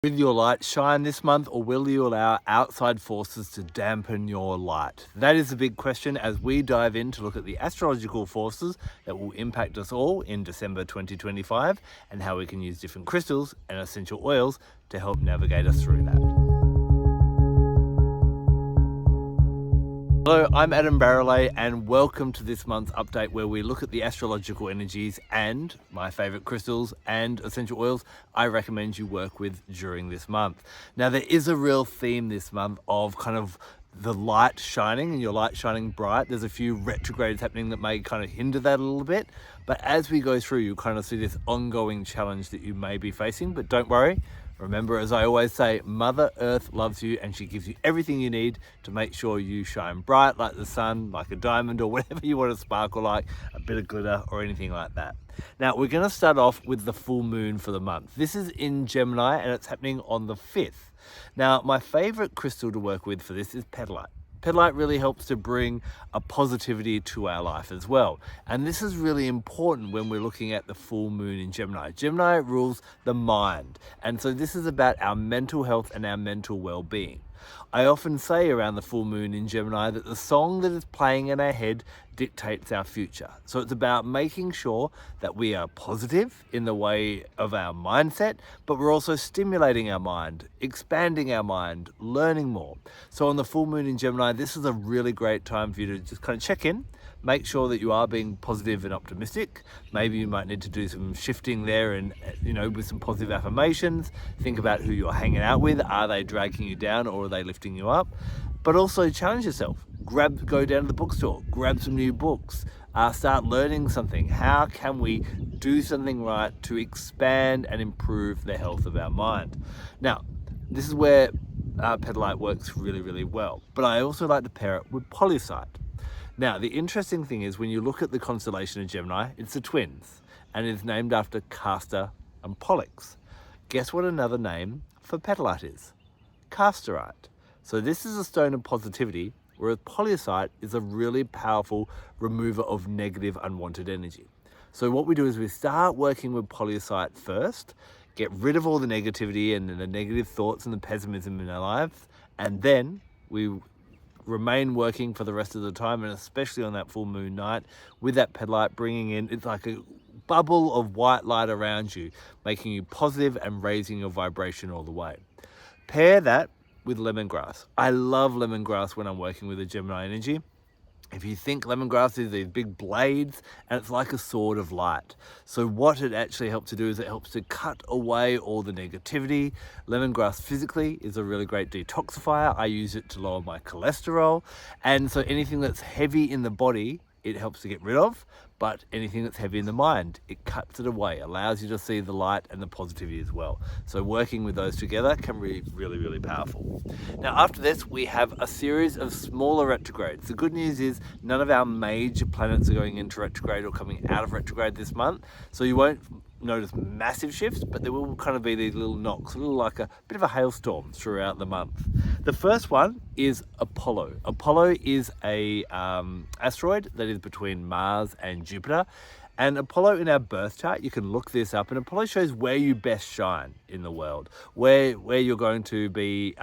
Will your light shine this month, or will you allow outside forces to dampen your light? That is the big question as we dive in to look at the astrological forces that will impact us all in December 2025 and how we can use different crystals and essential oils to help navigate us through that. Hello, I'm Adam Barralet and welcome to this month's update where we look at the astrological energies and my favorite crystals and essential oils I recommend you work with during this month. Now there is a real theme this month of kind of the light shining and your light shining bright. There's a few retrogrades happening that may kind of hinder that a little bit, but as we go through you kind of see this ongoing challenge that you may be facing, but don't worry. Remember, as I always say, Mother Earth loves you and she gives you everything you need to make sure you shine bright like the sun, like a diamond, or whatever you want to sparkle like, a bit of glitter or anything like that. Now, we're going to start off with the full moon for the month. This is in Gemini and it's happening on the 5th. Now, my favorite crystal to work with for this is Petalite. Petalite really helps to bring a positivity to our life as well. And this is really important when we're looking at the full moon in Gemini. Gemini rules the mind. And so this is about our mental health and our mental well-being. I often say around the full moon in Gemini that the song that is playing in our head dictates our future. So it's about making sure that we are positive in the way of our mindset, but we're also stimulating our mind, expanding our mind, learning more. So on the full moon in Gemini, this is a really great time for you to just kind of check in, make sure that you are being positive and optimistic. Maybe you might need to do some shifting there and, with some positive affirmations. Think about who you're hanging out with. Are they dragging you down or are they lifting you up? But also challenge yourself. Go down to the bookstore, grab some new books, start learning something. How can we do something right to expand and improve the health of our mind? Now, this is where Petalite works really, really well. But I also like to pair it with Pollucite. Now, the interesting thing is when you look at the constellation of Gemini, it's the twins, and it's named after Castor and Pollux. Guess what another name for Petalite is? Casterite. So this is a stone of positivity, whereas Pollucite is a really powerful remover of negative, unwanted energy. So what we do is we start working with Pollucite first, get rid of all the negativity and the negative thoughts and the pessimism in our lives, and then we remain working for the rest of the time, and especially on that full moon night with that Petalite bringing in, it's like a bubble of white light around you, making you positive and raising your vibration all the way. Pair that with lemongrass. I love lemongrass when I'm working with a Gemini energy. If you think lemongrass is these big blades and it's like a sword of light. So what it actually helps to do is it helps to cut away all the negativity. Lemongrass physically is a really great detoxifier. I use it to lower my cholesterol. And so anything that's heavy in the body, it helps to get rid of, but anything that's heavy in the mind, it cuts it away, allows you to see the light and the positivity as well. So working with those together can be really, really powerful. Now after this, we have a series of smaller retrogrades. The good news is none of our major planets are going into retrograde or coming out of retrograde this month. So you won't notice massive shifts, but there will kind of be these little knocks, a little like a bit of a hailstorm throughout the month. The first one is Apollo. Apollo is a asteroid that is between Mars and Jupiter. And Apollo in our birth chart, you can look this up, and Apollo shows where you best shine in the world, where you're going to be,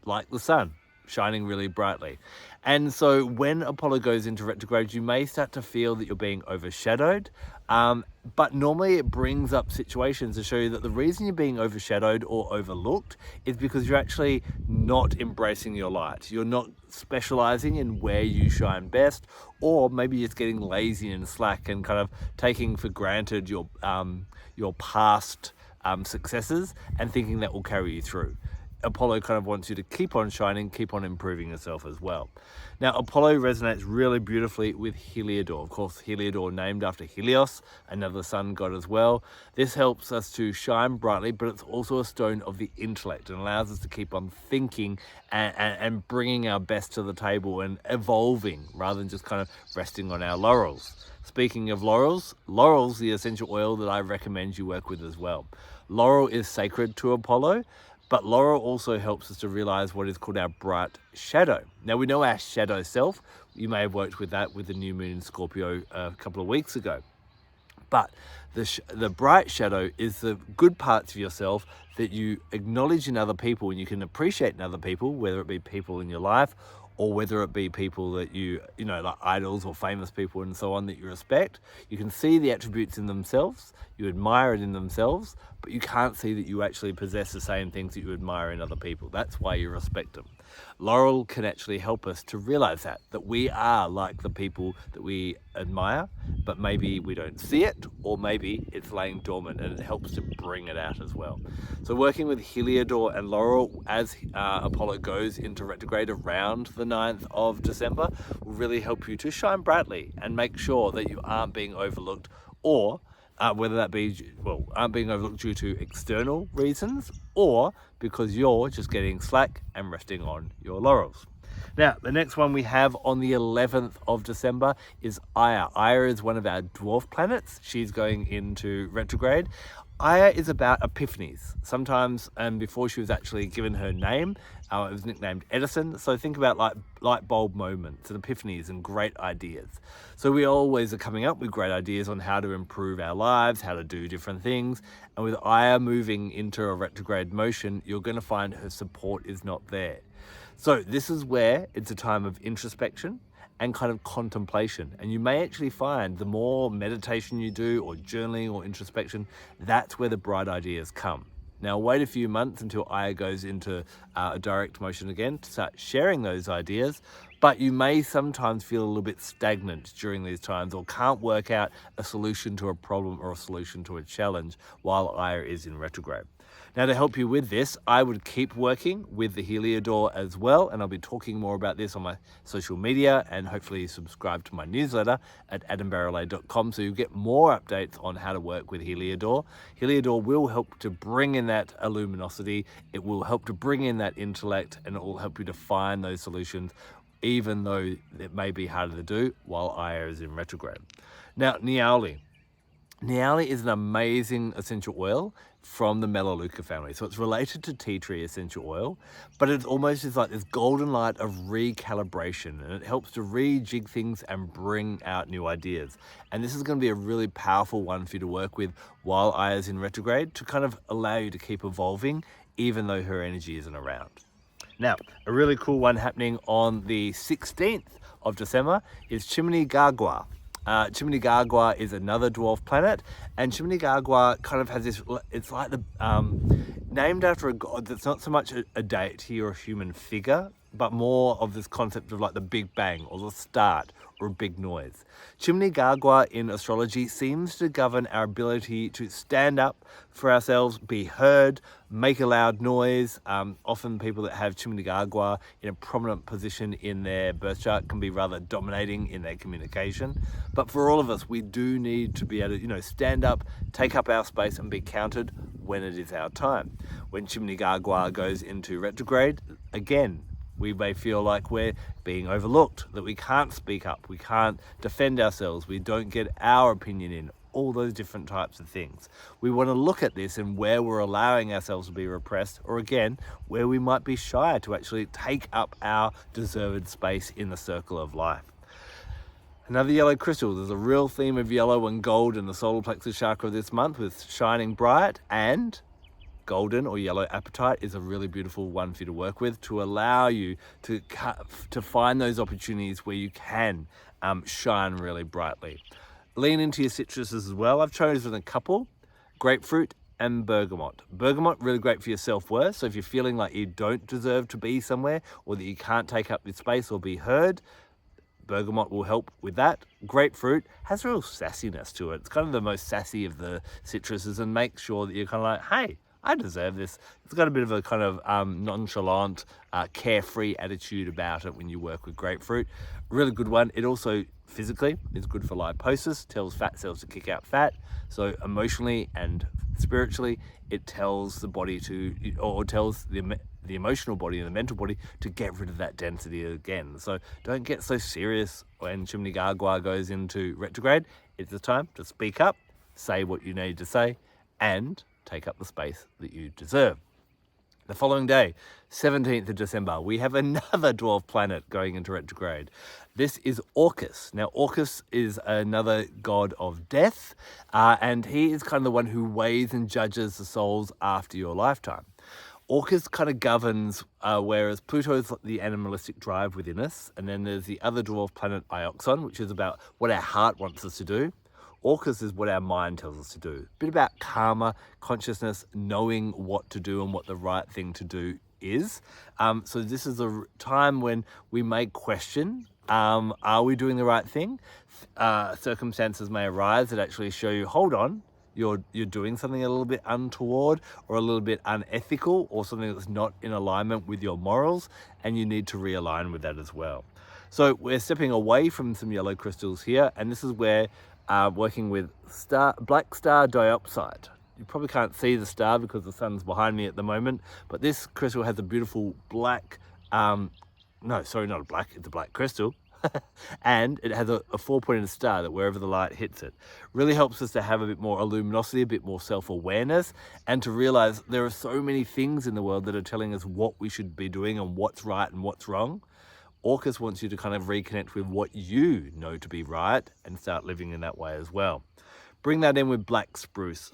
like the sun, shining really brightly. And so when Apollo goes into retrograde, you may start to feel that you're being overshadowed. But normally it brings up situations to show you that the reason you're being overshadowed or overlooked is because you're actually not embracing your light. You're not specializing in where you shine best, or maybe just getting lazy and slack and kind of taking for granted your past successes and thinking that will carry you through. Apollo kind of wants you to keep on shining, keep on improving yourself as well. Now, Apollo resonates really beautifully with Heliodor. Of course, Heliodor named after Helios, another sun god as well. This helps us to shine brightly, but it's also a stone of the intellect and allows us to keep on thinking and bringing our best to the table and evolving rather than just kind of resting on our laurels. Speaking of laurels, laurel's the essential oil that I recommend you work with as well. Laurel is sacred to Apollo, but Laurel also helps us to realize what is called our bright shadow. Now we know our shadow self. You may have worked with that with the new moon in Scorpio a couple of weeks ago. But the bright shadow is the good parts of yourself that you acknowledge in other people and you can appreciate in other people, whether it be people in your life or whether it be people that you know, like idols or famous people and so on that you respect. You can see the attributes in themselves, you admire it in themselves, but you can't see that you actually possess the same things that you admire in other people. That's why you respect them. Laurel can actually help us to realize that we are like the people that we admire, but maybe we don't see it, or maybe it's laying dormant, and it helps to bring it out as well. So working with Heliodor and Laurel as Apollo goes into retrograde around the 9th of December will really help you to shine brightly and make sure that you aren't being overlooked, or whether that be, aren't being overlooked due to external reasons or because you're just getting slack and resting on your laurels. Now, the next one we have on the 11th of December is Aya. Aya is one of our dwarf planets. She's going into retrograde. Aya is about epiphanies. Sometimes, and before she was actually given her name, it was nicknamed Edison. So think about like light bulb moments and epiphanies and great ideas. So we always are coming up with great ideas on how to improve our lives, how to do different things. And with Aya moving into a retrograde motion, you're going to find her support is not there. So this is where it's a time of introspection and kind of contemplation. And you may actually find the more meditation you do or journaling or introspection, that's where the bright ideas come. Now wait a few months until Aya goes into a direct motion again to start sharing those ideas, but you may sometimes feel a little bit stagnant during these times or can't work out a solution to a problem or a solution to a challenge while Aya is in retrograde. Now, to help you with this, I would keep working with the Heliodor as well, and I'll be talking more about this on my social media, and hopefully subscribe to my newsletter at adambarralet.com so you get more updates on how to work with Heliodor. Heliodor will help to bring in that luminosity, it will help to bring in that intellect, and it will help you to find those solutions, even though it may be harder to do while Aya is in retrograde. Now, Niaouli. Niaouli is an amazing essential oil from the Melaleuca family. So it's related to tea tree essential oil, but it almost is like this golden light of recalibration, and it helps to rejig things and bring out new ideas. And this is going to be a really powerful one for you to work with while Aya's in retrograde to kind of allow you to keep evolving even though her energy isn't around. Now, a really cool one happening on the 16th of December is Chiminigagua. Chiminigagua is another dwarf planet, and Chiminigagua kind of has this, it's like the, named after a god that's not so much a deity or a human figure, but more of this concept of like the Big Bang or the start or a big noise. Chiminigagua in astrology seems to govern our ability to stand up for ourselves, be heard, make a loud noise. Often people that have Chiminigagua in a prominent position in their birth chart can be rather dominating in their communication. But for all of us, we do need to be able to, stand up, take up our space and be counted when it is our time. When Chiminigagua goes into retrograde, again, we may feel like we're being overlooked, that we can't speak up, we can't defend ourselves, we don't get our opinion in, all those different types of things. We want to look at this and where we're allowing ourselves to be repressed, or again, where we might be shy to actually take up our deserved space in the circle of life. Another yellow crystal. There's a real theme of yellow and gold in the solar plexus chakra this month with shining bright, and golden or yellow apatite is a really beautiful one for you to work with to allow you to find those opportunities where you can shine really brightly. Lean into your citruses as well. I've chosen a couple, grapefruit and bergamot. Bergamot, really great for your self-worth. So if you're feeling like you don't deserve to be somewhere or that you can't take up this space or be heard, bergamot will help with that. Grapefruit has real sassiness to it. It's kind of the most sassy of the citruses and make sure that you're kind of like, hey, I deserve this. It's got a bit of a kind of nonchalant, carefree attitude about it when you work with grapefruit. Really good one. It also physically is good for liposis, tells fat cells to kick out fat. So emotionally and spiritually, it tells the body to, or tells the emotional body and the mental body to get rid of that density again. So don't get so serious when Chiminigagua goes into retrograde. It's the time to speak up, say what you need to say, and take up the space that you deserve. The following day, 17th of December, we have another dwarf planet going into retrograde. This is Orcus. Now, Orcus is another god of death, and he is kind of the one who weighs and judges the souls after your lifetime. Orcus kind of governs, whereas Pluto's the animalistic drive within us, and then there's the other dwarf planet Ioxon, which is about what our heart wants us to do. Orcus is what our mind tells us to do. A bit about karma, consciousness, knowing what to do and what the right thing to do is. So this is a time when we may question, are we doing the right thing? Circumstances may arise that actually show you, hold on, you're doing something a little bit untoward or a little bit unethical or something that's not in alignment with your morals, and you need to realign with that as well. So we're stepping away from some yellow crystals here, and this is where working with black star diopside. You probably can't see the star because the sun's behind me at the moment, but this crystal has a beautiful black, no, sorry, not a black, it's a black crystal. And it has a 4-pointed star that wherever the light hits it really helps us to have a bit more luminosity, a bit more self-awareness, and to realize there are so many things in the world that are telling us what we should be doing and what's right and what's wrong. Orcus wants you to kind of reconnect with what you know to be right and start living in that way as well. Bring that in with black spruce.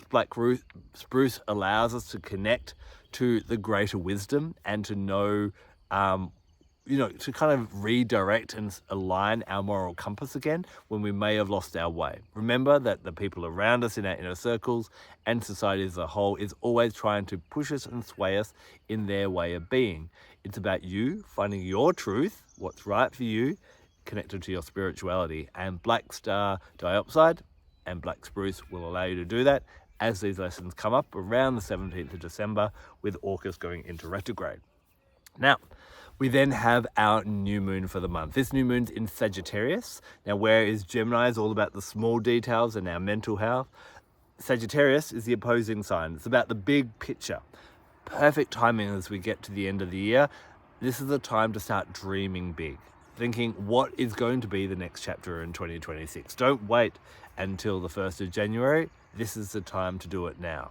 Spruce allows us to connect to the greater wisdom and to know, to kind of redirect and align our moral compass again when we may have lost our way. Remember that the people around us in our inner circles and society as a whole is always trying to push us and sway us in their way of being. It's about you finding your truth, what's right for you, connected to your spirituality. And black star diopside and black spruce will allow you to do that as these lessons come up around the 17th of December with Orcus going into retrograde. Now, we then have our new moon for the month. This new moon's in Sagittarius. Now, whereas Gemini is all about the small details and our mental health, Sagittarius is the opposing sign. It's about the big picture. Perfect timing as we get to the end of the year. This is the time to start dreaming big, thinking what is going to be the next chapter in 2026. Don't wait until the 1st of January. This is the time to do it now.